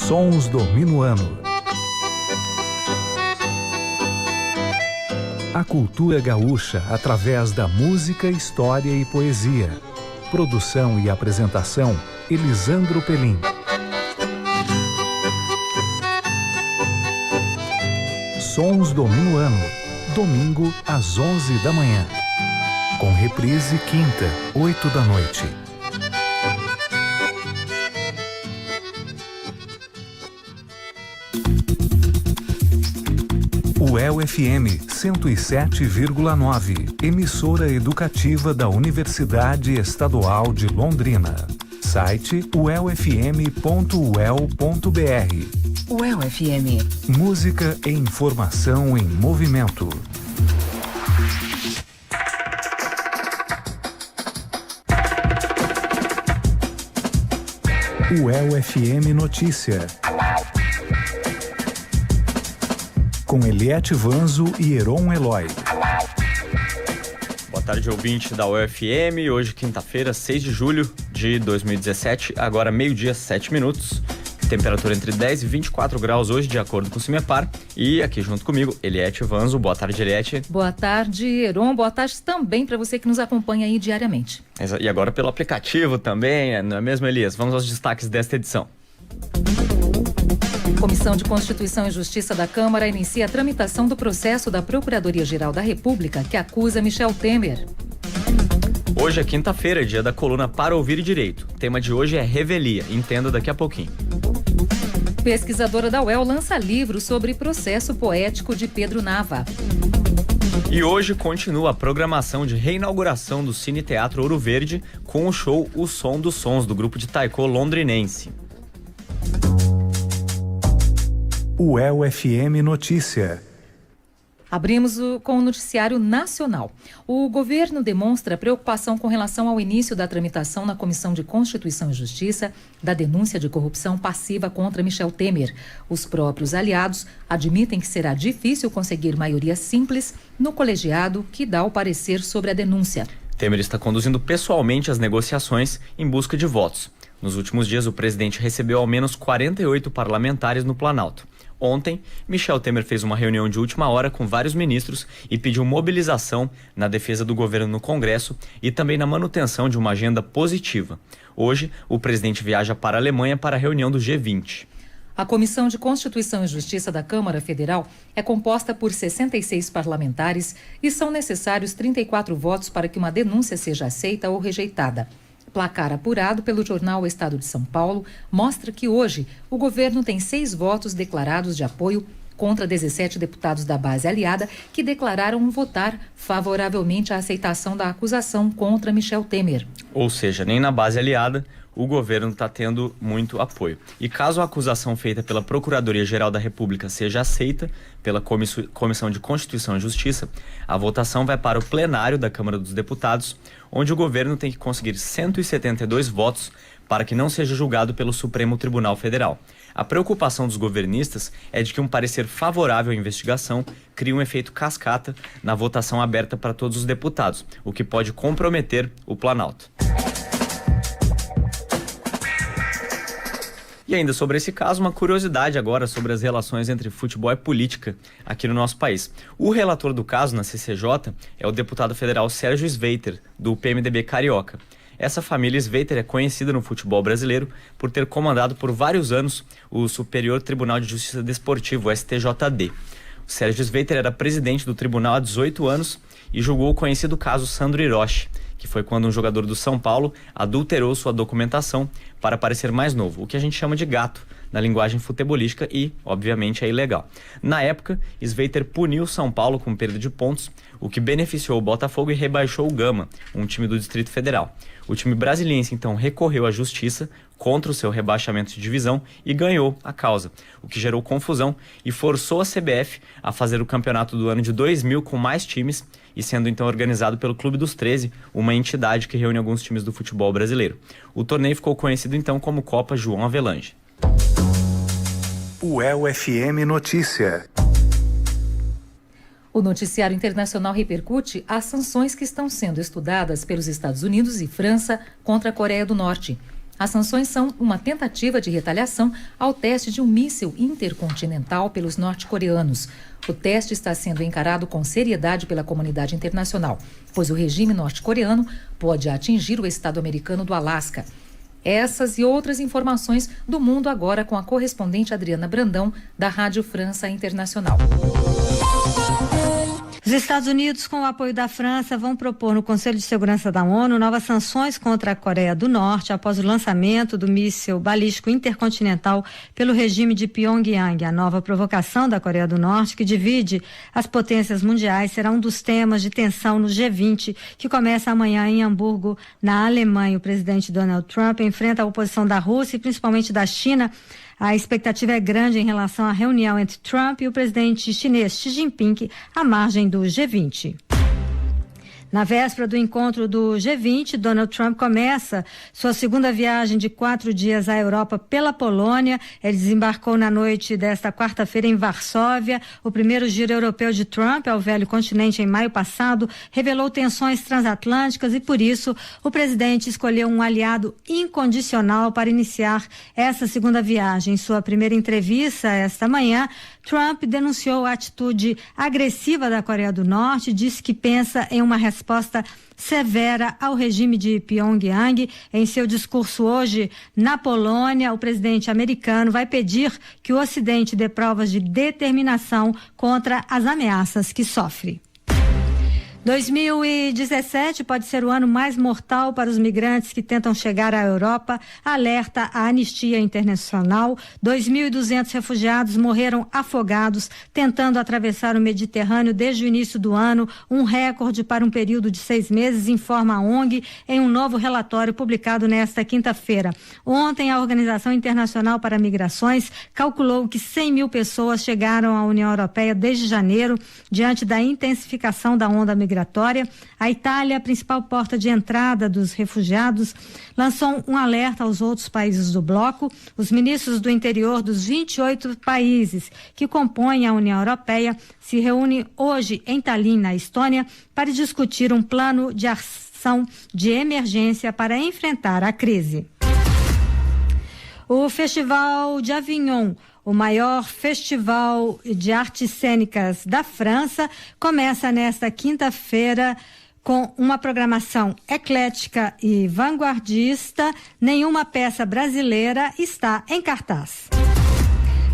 Sons do Minuano. A cultura gaúcha através da música, história e poesia. Produção e apresentação, Elisandro Pelim. Sons do Minuano, domingo às 11 da manhã. Com reprise quinta, 8 da noite. UEL-FM 107,9, emissora educativa da Universidade Estadual de Londrina. Site uelfm.uel.br. UEL-FM. Música e informação em movimento. UEL-FM Notícia. Com Eliette Vanzo e Heron Eloy. Boa tarde, ouvinte da UFM. Hoje, quinta-feira, 6 de julho de 2017, agora meio-dia, 7 minutos. Temperatura entre 10 e 24 graus hoje, de acordo com o CIMEPAR. E aqui junto comigo, Eliette Vanzo. Boa tarde, Eliette. Boa tarde, Heron. Boa tarde também para você que nos acompanha aí diariamente. E agora pelo aplicativo também, não é mesmo, Elias? Vamos aos destaques desta edição. Comissão de Constituição e Justiça da Câmara inicia a tramitação do processo da Procuradoria-Geral da República que acusa Michel Temer. Hoje é quinta-feira, dia da coluna Para Ouvir Direito. O tema de hoje é revelia. Entenda daqui a pouquinho. Pesquisadora da UEL lança livro sobre processo poético de Pedro Nava. E hoje continua a programação de reinauguração do Cine Teatro Ouro Verde com o show O Som dos Sons, do grupo de taiko londrinense. UEL-FM Notícia. Abrimos com o noticiário nacional. O governo demonstra preocupação com relação ao início da tramitação na Comissão de Constituição e Justiça da denúncia de corrupção passiva contra Michel Temer. Os próprios aliados admitem que será difícil conseguir maioria simples no colegiado que dá o parecer sobre a denúncia. Temer está conduzindo pessoalmente as negociações em busca de votos. Nos últimos dias, o presidente recebeu ao menos 48 parlamentares no Planalto. Ontem, Michel Temer fez uma reunião de última hora com vários ministros e pediu mobilização na defesa do governo no Congresso e também na manutenção de uma agenda positiva. Hoje, o presidente viaja para a Alemanha para a reunião do G20. A Comissão de Constituição e Justiça da Câmara Federal é composta por 66 parlamentares e são necessários 34 votos para que uma denúncia seja aceita ou rejeitada. Placar apurado pelo jornal Estado de São Paulo mostra que hoje o governo tem 6 votos declarados de apoio contra 17 deputados da base aliada que declararam votar favoravelmente à aceitação da acusação contra Michel Temer. Ou seja, nem na base aliada o governo está tendo muito apoio. E caso a acusação feita pela Procuradoria-Geral da República seja aceita pela Comissão de Constituição e Justiça, a votação vai para o plenário da Câmara dos Deputados, onde o governo tem que conseguir 172 votos para que não seja julgado pelo Supremo Tribunal Federal. A preocupação dos governistas é de que um parecer favorável à investigação crie um efeito cascata na votação aberta para todos os deputados, o que pode comprometer o Planalto. E ainda sobre esse caso, uma curiosidade agora sobre as relações entre futebol e política aqui no nosso país. O relator do caso na CCJ é o deputado federal Sérgio Sveiter, do PMDB carioca. Essa família Sveiter é conhecida no futebol brasileiro por ter comandado por vários anos o Superior Tribunal de Justiça Desportivo, o STJD. O Sérgio Sveiter era presidente do tribunal há 18 anos e julgou o conhecido caso Sandro Hiroshi, que foi quando um jogador do São Paulo adulterou sua documentação para parecer mais novo, o que a gente chama de gato na linguagem futebolística e, obviamente, é ilegal. Na época, Sveiter puniu o São Paulo com perda de pontos, o que beneficiou o Botafogo e rebaixou o Gama, um time do Distrito Federal. O time brasiliense, então, recorreu à justiça contra o seu rebaixamento de divisão e ganhou a causa, o que gerou confusão e forçou a CBF a fazer o campeonato do ano de 2000 com mais times e sendo então organizado pelo Clube dos 13, uma entidade que reúne alguns times do futebol brasileiro. O torneio ficou conhecido então como Copa João Avelange. UEL-FM Notícia. O noticiário internacional repercute as sanções que estão sendo estudadas pelos Estados Unidos e França contra a Coreia do Norte. As sanções são uma tentativa de retaliação ao teste de um míssil intercontinental pelos norte-coreanos. O teste está sendo encarado com seriedade pela comunidade internacional, pois o regime norte-coreano pode atingir o estado americano do Alasca. Essas e outras informações do mundo agora com a correspondente Adriana Brandão, da Rádio França Internacional. Os Estados Unidos, com o apoio da França, vão propor no Conselho de Segurança da ONU novas sanções contra a Coreia do Norte após o lançamento do míssil balístico intercontinental pelo regime de Pyongyang. A nova provocação da Coreia do Norte, que divide as potências mundiais, será um dos temas de tensão no G20, que começa amanhã em Hamburgo, na Alemanha. O presidente Donald Trump enfrenta a oposição da Rússia e principalmente da China. A expectativa é grande em relação à reunião entre Trump e o presidente chinês Xi Jinping à margem do G20. Na véspera do encontro do G20, Donald Trump começa sua segunda viagem de 4 dias à Europa pela Polônia. Ele desembarcou na noite desta quarta-feira em Varsóvia. O primeiro giro europeu de Trump ao velho continente em maio passado revelou tensões transatlânticas e, por isso, o presidente escolheu um aliado incondicional para iniciar essa segunda viagem. Em sua primeira entrevista esta manhã, Trump denunciou a atitude agressiva da Coreia do Norte e disse que pensa em uma resposta severa ao regime de Pyongyang. Em seu discurso hoje na Polônia, o presidente americano vai pedir que o Ocidente dê provas de determinação contra as ameaças que sofre. 2017 pode ser o ano mais mortal para os migrantes que tentam chegar à Europa, alerta a Anistia Internacional. 2.200 refugiados morreram afogados tentando atravessar o Mediterrâneo desde o início do ano, um recorde para um período de 6 meses, informa a ONG em um novo relatório publicado nesta quinta-feira. Ontem, a Organização Internacional para Migrações calculou que 100 mil pessoas chegaram à União Europeia desde janeiro, diante da intensificação da onda migratória. A Itália, a principal porta de entrada dos refugiados, lançou um alerta aos outros países do bloco. Os ministros do interior dos 28 países que compõem a União Europeia se reúnem hoje em Tallinn, na Estônia, para discutir um plano de ação de emergência para enfrentar a crise. O Festival de Avignon, o maior festival de artes cênicas da França, começa nesta quinta-feira com uma programação eclética e vanguardista. Nenhuma peça brasileira está em cartaz.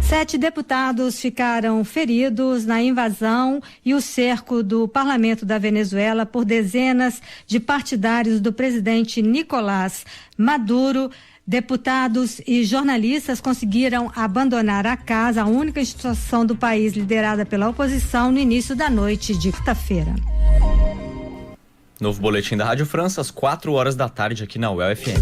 7 deputados ficaram feridos na invasão e o cerco do parlamento da Venezuela por dezenas de partidários do presidente Nicolás Maduro. Deputados e jornalistas conseguiram abandonar a casa, a única instituição do país liderada pela oposição, no início da noite de quinta-feira. Novo boletim da Rádio França, às 4 horas da tarde, aqui na UEL FM.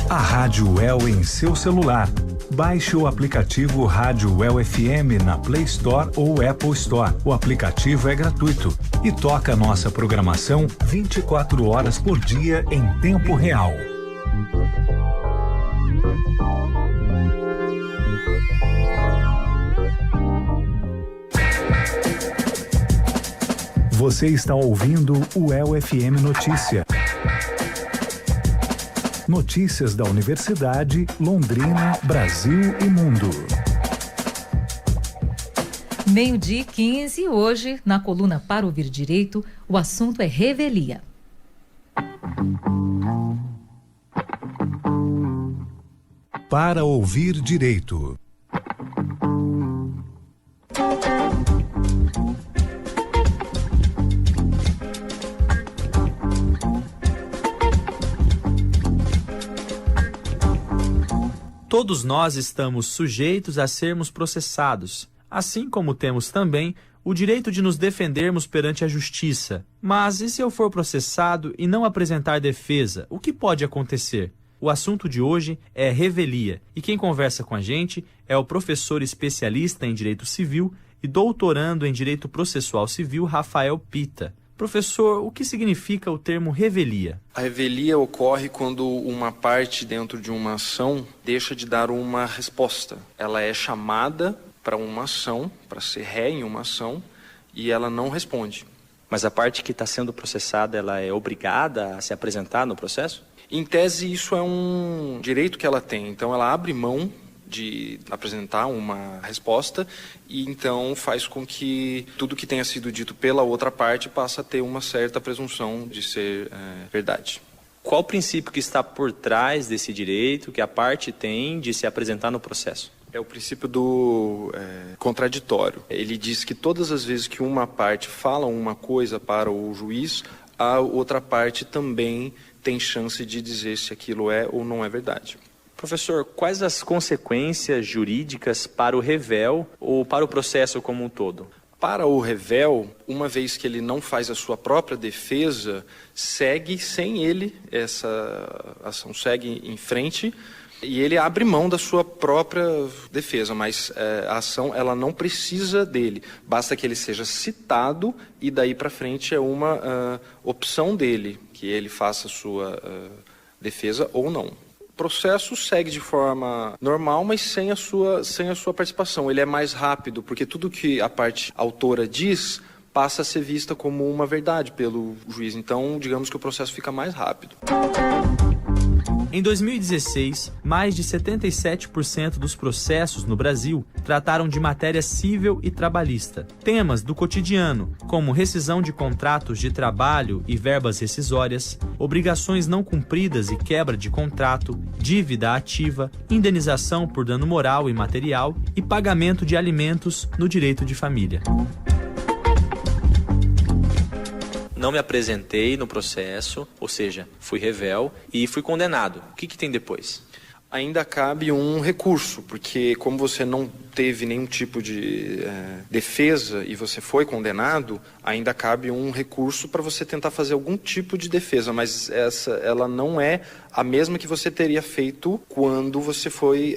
A Rádio UEL em seu celular. Baixe o aplicativo Rádio UEL FM na Play Store ou Apple Store. O aplicativo é gratuito e toca nossa programação 24 horas por dia em tempo real. Você está ouvindo o UEL FM Notícia. Notícias da Universidade, Londrina, Brasil e Mundo. 12h15, hoje, na coluna Para Ouvir Direito, o assunto é revelia. Para Ouvir Direito. Todos nós estamos sujeitos a sermos processados, assim como temos também o direito de nos defendermos perante a justiça. Mas e se eu for processado e não apresentar defesa, o que pode acontecer? O assunto de hoje é revelia, e quem conversa com a gente é o professor especialista em Direito Civil e doutorando em Direito Processual Civil, Rafael Pita. Professor, o que significa o termo revelia? A revelia ocorre quando uma parte dentro de uma ação deixa de dar uma resposta. Ela é chamada para uma ação, para ser ré em uma ação, e ela não responde. Mas a parte que está sendo processada, ela é obrigada a se apresentar no processo? Em tese, isso é um direito que ela tem. Então, ela abre mão de apresentar uma resposta e então faz com que tudo que tenha sido dito pela outra parte passe a ter uma certa presunção de ser verdade. Qual o princípio que está por trás desse direito que a parte tem de se apresentar no processo? É o princípio do contraditório. Ele diz que todas as vezes que uma parte fala uma coisa para o juiz, a outra parte também tem chance de dizer se aquilo é ou não é verdade. Professor, quais as consequências jurídicas para o réu ou para o processo como um todo? Para o réu, uma vez que ele não faz a sua própria defesa, segue sem ele, essa ação segue em frente e ele abre mão da sua própria defesa, mas a ação ela não precisa dele, basta que ele seja citado e daí para frente é uma opção dele, que ele faça a sua defesa ou não. O processo segue de forma normal, mas sem a sua participação. Ele é mais rápido, porque tudo que a parte autora diz passa a ser vista como uma verdade pelo juiz. Então, digamos que o processo fica mais rápido. Em 2016, mais de 77% dos processos no Brasil trataram de matéria civil e trabalhista. Temas do cotidiano, como rescisão de contratos de trabalho e verbas rescisórias, obrigações não cumpridas e quebra de contrato, dívida ativa, indenização por dano moral e material e pagamento de alimentos no direito de família. Não me apresentei no processo, ou seja, fui réu e fui condenado. O que tem depois? Ainda cabe um recurso, porque como você não teve nenhum tipo de defesa e você foi condenado, ainda cabe um recurso para você tentar fazer algum tipo de defesa, mas ela não é a mesma que você teria feito quando você foi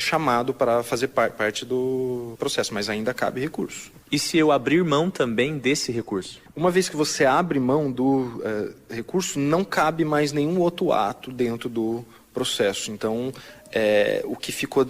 chamado para fazer parte do processo, mas ainda cabe recurso. E se eu abrir mão também desse recurso? Uma vez que você abre mão do recurso, não cabe mais nenhum outro ato dentro do processo. Então, o que ficou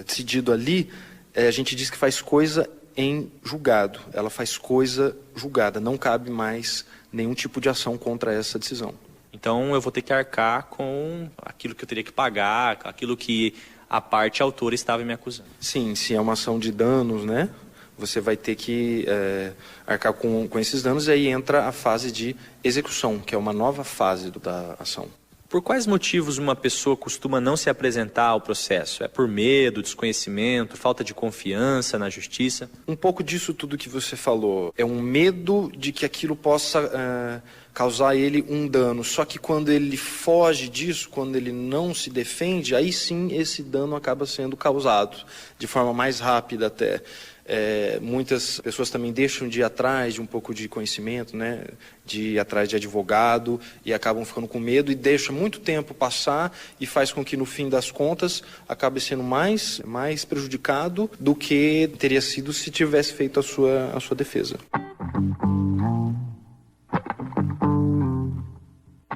decidido ali, a gente diz que faz coisa em julgado. Ela faz coisa julgada. Não cabe mais nenhum tipo de ação contra essa decisão. Então, eu vou ter que arcar com aquilo que eu teria que pagar, aquilo que a parte autora estava me acusando. Sim, se é uma ação de danos, né? Você vai ter que arcar com esses danos e aí entra a fase de execução, que é uma nova fase da ação. Por quais motivos uma pessoa costuma não se apresentar ao processo? É por medo, desconhecimento, falta de confiança na justiça? Um pouco disso tudo que você falou. É um medo de que aquilo possa causar a ele um dano. Só que quando ele foge disso, quando ele não se defende, aí sim esse dano acaba sendo causado de forma mais rápida até. Muitas pessoas também deixam de ir atrás de um pouco de conhecimento, né? De ir atrás de advogado e acabam ficando com medo e deixam muito tempo passar e faz com que no fim das contas acabe sendo mais prejudicado do que teria sido se tivesse feito a sua defesa.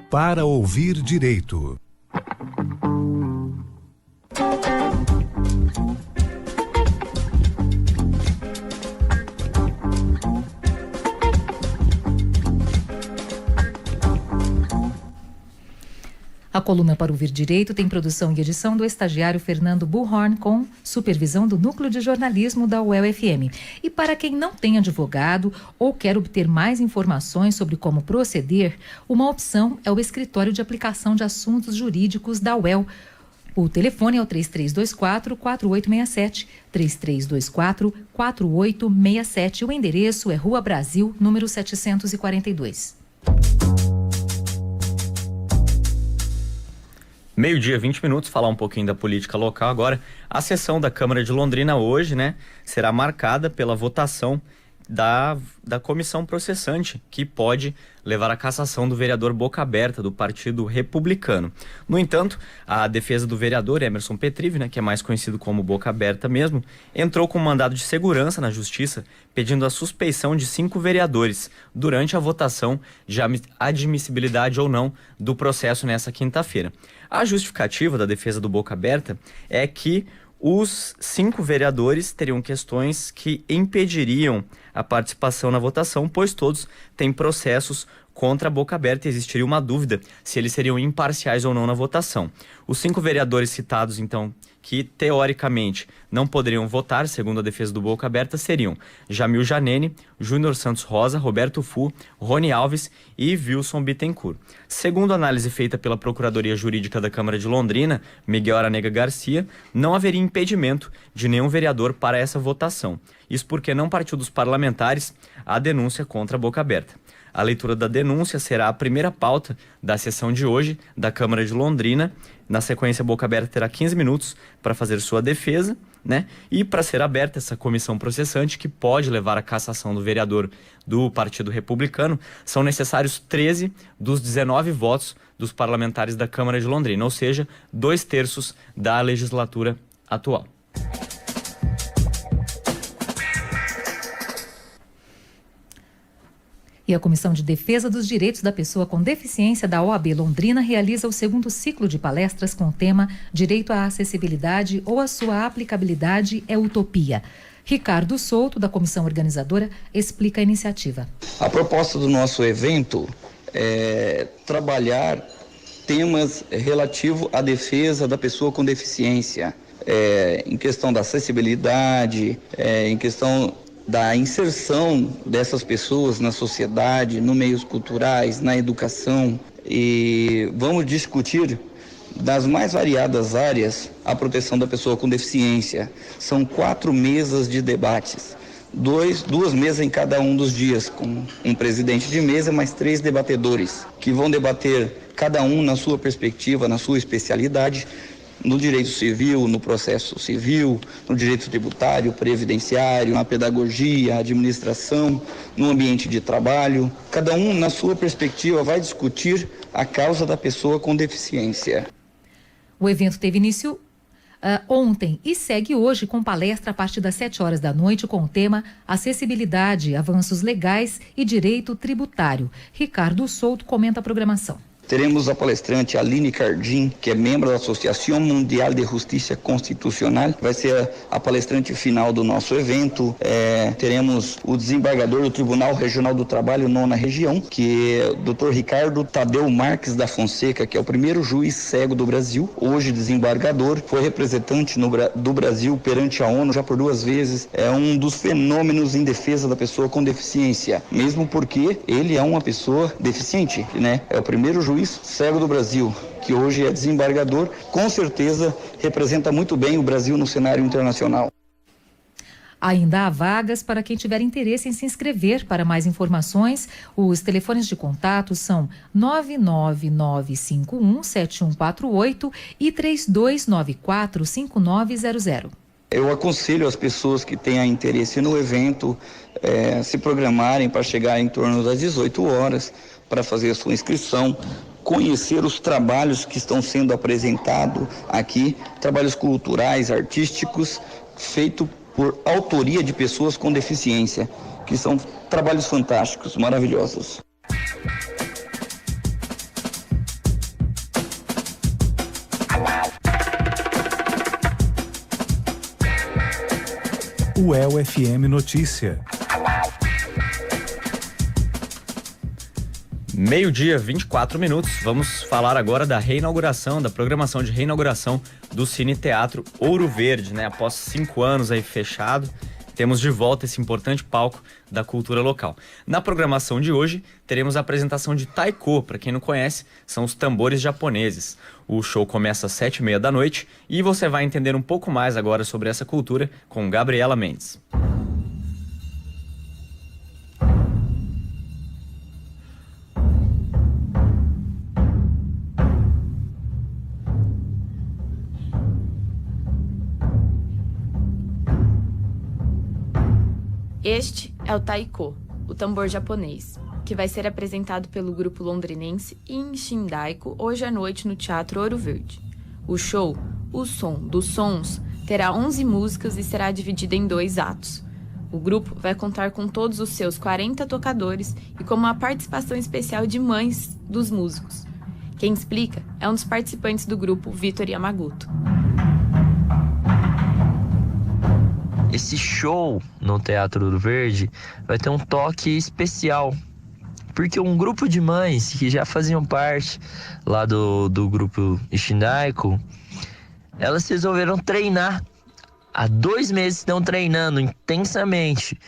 Para ouvir direito. A coluna Para Ouvir Direito tem produção e edição do estagiário Fernando Bullhorn, com supervisão do Núcleo de Jornalismo da UEL-FM. E para quem não tem advogado ou quer obter mais informações sobre como proceder, uma opção é o Escritório de Aplicação de Assuntos Jurídicos da UEL. O telefone é o 3324-4867, 3324-4867. O endereço é Rua Brasil, número 742. 12:20, falar um pouquinho da política local agora. A sessão da Câmara de Londrina hoje, né, será marcada pela votação da comissão processante, que pode levar à cassação do vereador Boca Aberta, do Partido Republicano. No entanto, a defesa do vereador Emerson Petrive, né, que é mais conhecido como Boca Aberta mesmo, entrou com um mandado de segurança na Justiça, pedindo a suspeição de 5 vereadores durante a votação de admissibilidade ou não do processo nessa quinta-feira. A justificativa da defesa do Boca Aberta é que Os 5 vereadores teriam questões que impediriam a participação na votação, pois todos têm processos contra a boca aberta e existiria uma dúvida se eles seriam imparciais ou não na votação. Os 5 vereadores citados, então, que teoricamente não poderiam votar, segundo a defesa do Boca Aberta, seriam Jamil Janene, Júnior Santos Rosa, Roberto Fu, Rony Alves e Wilson Bittencourt. Segundo a análise feita pela Procuradoria Jurídica da Câmara de Londrina, Miguel Aranega Garcia, não haveria impedimento de nenhum vereador para essa votação. Isso porque não partiu dos parlamentares a denúncia contra a Boca Aberta. A leitura da denúncia será a primeira pauta da sessão de hoje da Câmara de Londrina. Na sequência, a Boca Aberta terá 15 minutos para fazer sua defesa, né? E para ser aberta essa comissão processante, que pode levar à cassação do vereador do Partido Republicano, são necessários 13 dos 19 votos dos parlamentares da Câmara de Londrina, ou seja, 2/3 da legislatura atual. E a Comissão de Defesa dos Direitos da Pessoa com Deficiência da OAB Londrina realiza o 2º ciclo de palestras com o tema Direito à Acessibilidade ou a sua aplicabilidade é utopia. Ricardo Souto, da comissão organizadora, explica a iniciativa. A proposta do nosso evento é trabalhar temas relativos à defesa da pessoa com deficiência, em questão da acessibilidade, em questão da inserção dessas pessoas na sociedade, nos meios culturais, na educação, e vamos discutir das mais variadas áreas a proteção da pessoa com deficiência. São 4 mesas de debates, 2 mesas em cada um dos dias, com um presidente de mesa, mais 3 debatedores, que vão debater cada um na sua perspectiva, na sua especialidade, no direito civil, no processo civil, no direito tributário, previdenciário, na pedagogia, administração, no ambiente de trabalho. Cada um, na sua perspectiva, vai discutir a causa da pessoa com deficiência. O evento teve início ontem e segue hoje com palestra a partir das 7 horas da noite com o tema Acessibilidade, Avanços Legais e Direito Tributário. Ricardo Souto comenta a programação. Teremos a palestrante Aline Cardim, que é membro da Associação Mundial de Justiça Constitucional, vai ser a palestrante final do nosso evento. Teremos o desembargador do Tribunal Regional do Trabalho, 9ª Região, que é o Dr. Ricardo Tadeu Marques da Fonseca, que é o primeiro juiz cego do Brasil, hoje desembargador, foi representante do Brasil perante a ONU já por 2 vezes, é um dos fenômenos em defesa da pessoa com deficiência, mesmo porque ele é uma pessoa deficiente, né? É o primeiro juiz cego do Brasil, que hoje é desembargador, com certeza representa muito bem o Brasil no cenário internacional. Ainda há vagas para quem tiver interesse em se inscrever. Para mais informações, os telefones de contato são 999517148 e 32945900. Eu aconselho as pessoas que tenham interesse no evento se programarem para chegar em torno das 18 horas para fazer a sua inscrição, conhecer os trabalhos que estão sendo apresentados aqui, trabalhos culturais, artísticos, feitos por autoria de pessoas com deficiência, que são trabalhos fantásticos, maravilhosos. UEL-FM Notícia. 12:24. Vamos falar agora da reinauguração, da programação de reinauguração do Cine Teatro Ouro Verde, né? Após 5 anos aí fechado, temos de volta esse importante palco da cultura local. Na programação de hoje, teremos a apresentação de Taiko. Para quem não conhece, são os tambores japoneses. O show começa às 7h30 da noite e você vai entender um pouco mais agora sobre essa cultura com Gabriela Mendes. Este é o Taiko, o tambor japonês, que vai ser apresentado pelo grupo londrinense Inshindaiko hoje à noite no Teatro Ouro Verde. O show, O Som dos Sons, terá 11 músicas e será dividido em 2 atos. O grupo vai contar com todos os seus 40 tocadores e com uma participação especial de mães dos músicos. Quem explica é um dos participantes do grupo, Vitor Yamaguto. esse show no Teatro Ouro Verde vai ter um toque especial, porque um grupo de mães que já faziam parte lá do grupo Ixindaiko, elas resolveram treinar. Há 2 meses estão treinando intensamente.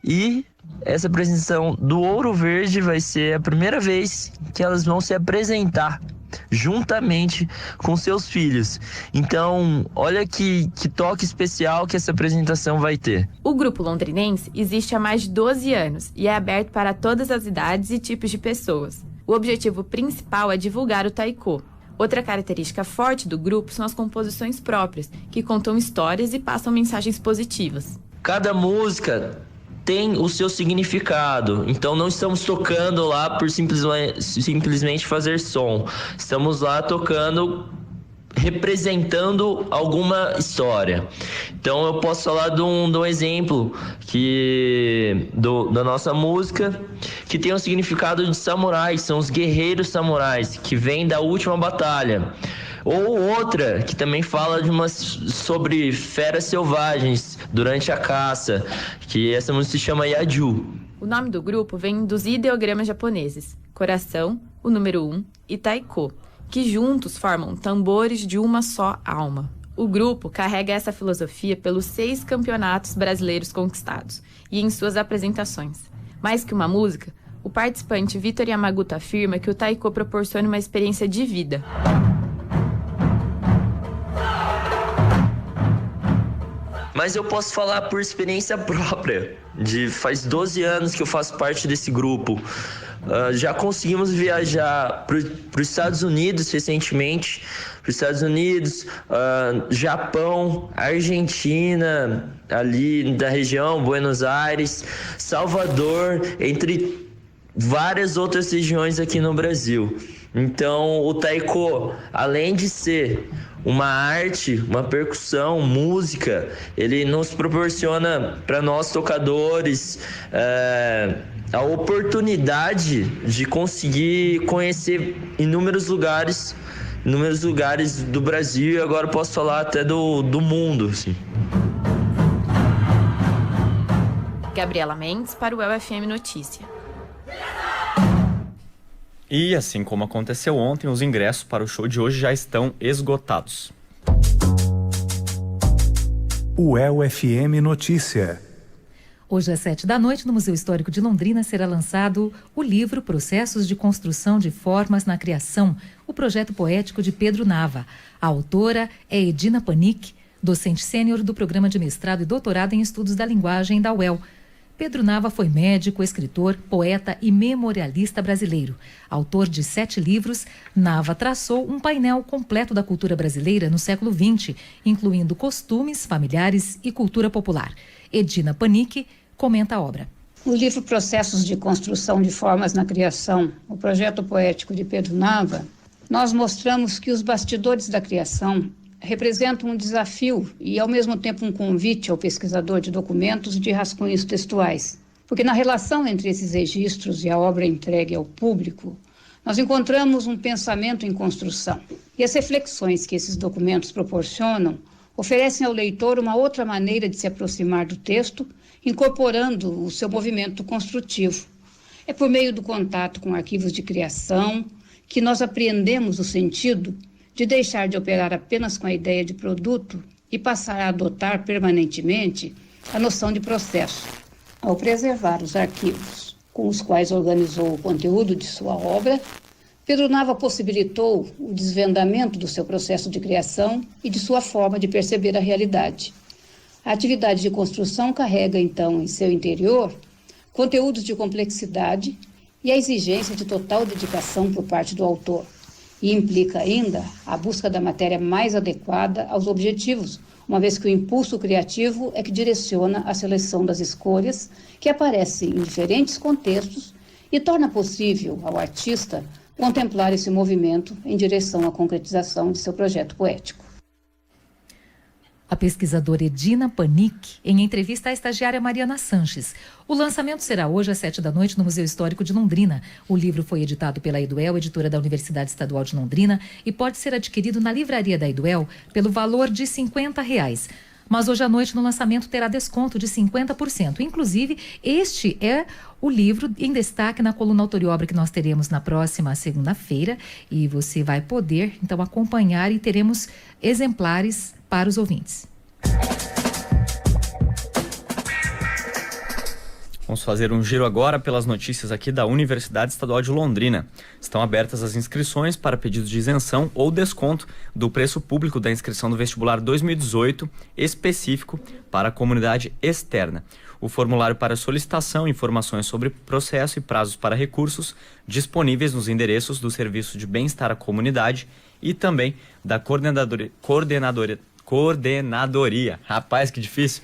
E essa apresentação do Ouro Verde vai ser a primeira vez que elas vão se apresentar juntamente com seus filhos. Então, olha que toque especial que essa apresentação vai ter. O grupo londrinense existe há mais de 12 anos e é aberto para todas as idades e tipos de pessoas. O objetivo principal é divulgar o taiko. Outra característica forte do grupo são as composições próprias, que contam histórias e passam mensagens positivas. Cada música tem o seu significado, então não estamos tocando lá por simplesmente fazer som. Estamos lá tocando, representando alguma história. Então eu posso falar de um exemplo da nossa música, que tem um significado de samurais, são os guerreiros samurais, que vêm da última batalha. Ou outra, que também fala sobre feras selvagens durante a caça, que essa música se chama Yaju. O nome do grupo vem dos ideogramas japoneses, coração, o número 1 e taiko, que juntos formam tambores de uma só alma. O grupo carrega essa filosofia pelos 6 campeonatos brasileiros conquistados e em suas apresentações. Mais que uma música, o participante Vitor Yamaguta afirma que o taiko proporciona uma experiência de vida. Mas eu posso falar por experiência própria. Faz 12 anos que eu faço parte desse grupo. Já conseguimos viajar para os Estados Unidos recentemente. Para os Estados Unidos, Japão, Argentina, ali da região, Buenos Aires, Salvador, entre várias outras regiões aqui no Brasil. Então, o taiko, além de ser uma arte, uma percussão, música, ele nos proporciona para nós tocadores a oportunidade de conseguir conhecer inúmeros lugares do Brasil, e agora posso falar até do mundo, assim. Gabriela Mendes para o UFM Notícia. E assim como aconteceu ontem, os ingressos para o show de hoje já estão esgotados. O UFM Notícia. Hoje às 19h, no Museu Histórico de Londrina, será lançado o livro Processos de Construção de Formas na Criação, o projeto poético de Pedro Nava. A autora é Edina Panic, docente sênior do Programa de Mestrado e Doutorado em Estudos da Linguagem da UEL. Pedro Nava foi médico, escritor, poeta e memorialista brasileiro. Autor de 7 livros, Nava traçou um painel completo da cultura brasileira no século XX, incluindo costumes, familiares e cultura popular. Edina Panic comenta a obra. O livro Processos de Construção de Formas na Criação, o projeto poético de Pedro Nava, nós mostramos que os bastidores da criação representam um desafio e, ao mesmo tempo, um convite ao pesquisador de documentos e de rascunhos textuais. Porque na relação entre esses registros e a obra entregue ao público, nós encontramos um pensamento em construção. E as reflexões que esses documentos proporcionam oferecem ao leitor uma outra maneira de se aproximar do texto, incorporando o seu movimento construtivo. É por meio do contato com arquivos de criação que nós apreendemos o sentido de deixar de operar apenas com a ideia de produto e passar a adotar permanentemente a noção de processo. Ao preservar os arquivos com os quais organizou o conteúdo de sua obra, Pedro Nava possibilitou o desvendamento do seu processo de criação e de sua forma de perceber a realidade. A atividade de construção carrega, então, em seu interior, conteúdos de complexidade e a exigência de total dedicação por parte do autor. E implica ainda a busca da matéria mais adequada aos objetivos, uma vez que o impulso criativo é que direciona a seleção das escolhas que aparecem em diferentes contextos e torna possível ao artista contemplar esse movimento em direção à concretização de seu projeto poético. A pesquisadora Edina Panic, em entrevista à estagiária Mariana Sanches. O lançamento será hoje às 19h no Museu Histórico de Londrina. O livro foi editado pela Eduel, editora da Universidade Estadual de Londrina, e pode ser adquirido na livraria da Eduel pelo valor de R$ 50. Mas hoje à noite no lançamento terá desconto de 50%. Inclusive, este é o livro em destaque na coluna Autor e Obra que nós teremos na próxima segunda-feira, e você vai poder então acompanhar, e teremos exemplares para os ouvintes. Vamos fazer um giro agora pelas notícias aqui da Universidade Estadual de Londrina. Estão abertas as inscrições para pedidos de isenção ou desconto do preço público da inscrição do vestibular 2018, específico para a comunidade externa. O formulário para solicitação, informações sobre processo e prazos para recursos disponíveis nos endereços do Serviço de Bem-Estar à Comunidade e também da Coordenadoria, rapaz, que difícil,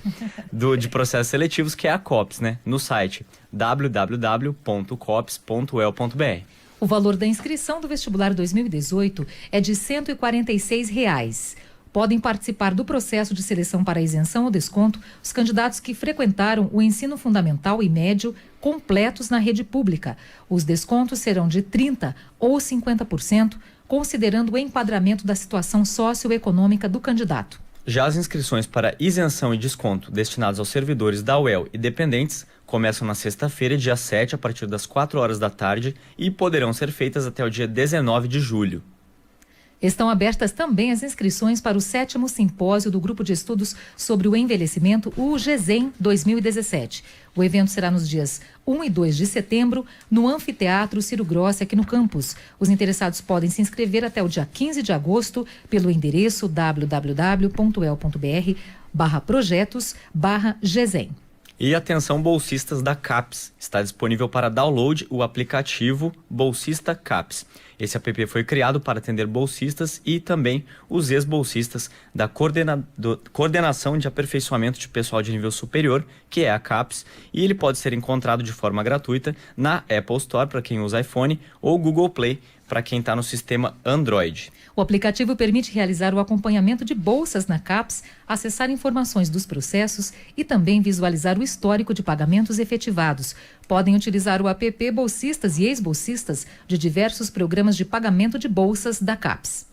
de processos seletivos, que é a COPS, né? No site www.cops.el.br. O valor da inscrição do vestibular 2018 é de R$ 146. Podem participar do processo de seleção para isenção ou desconto os candidatos que frequentaram o ensino fundamental e médio completos na rede pública. Os descontos serão de 30% ou 50%, considerando o enquadramento da situação socioeconômica do candidato. Já as inscrições para isenção e desconto destinados aos servidores da UEL e dependentes começam na sexta-feira, dia 7, a partir das 4 horas da tarde e poderão ser feitas até o dia 19 de julho. Estão abertas também as inscrições para o 7º Simpósio do Grupo de Estudos sobre o Envelhecimento, o GESEM 2017. O evento será nos dias 1 e 2 de setembro, no Anfiteatro Ciro Grossi, aqui no campus. Os interessados podem se inscrever até o dia 15 de agosto pelo endereço www.el.br/projetos/GESEM. E atenção, bolsistas da CAPES. Está disponível para download o aplicativo Bolsista CAPES. Esse app foi criado para atender bolsistas e também os ex-bolsistas da Coordenação de Aperfeiçoamento de Pessoal de Nível Superior, que é a CAPES, e ele pode ser encontrado de forma gratuita na Apple Store para quem usa iPhone ou Google Play para quem está no sistema Android. O aplicativo permite realizar o acompanhamento de bolsas na CAPES, acessar informações dos processos e também visualizar o histórico de pagamentos efetivados. Podem utilizar o app bolsistas e ex-bolsistas de diversos programas de pagamento de bolsas da CAPES.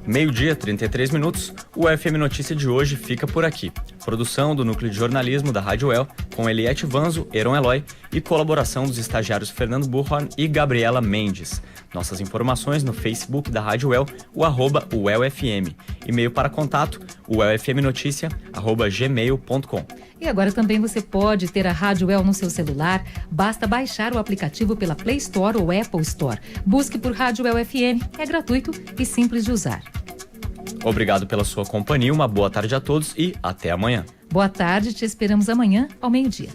Meio-dia, 33 minutos, o FM Notícia de hoje fica por aqui. Produção do Núcleo de Jornalismo da Rádio UEL, com Eliette Vanzo, Heron Eloy e colaboração dos estagiários Fernando Buchhorn e Gabriela Mendes. Nossas informações no Facebook da Rádio UEL, o @UELFM. E-mail para contato, uelfmnoticia@gmail.com. E agora também você pode ter a Rádio UEL no seu celular. Basta baixar o aplicativo pela Play Store ou Apple Store. Busque por Rádio UEL FM, é gratuito e simples de usar. Obrigado pela sua companhia, uma boa tarde a todos e até amanhã. Boa tarde, te esperamos amanhã ao meio-dia.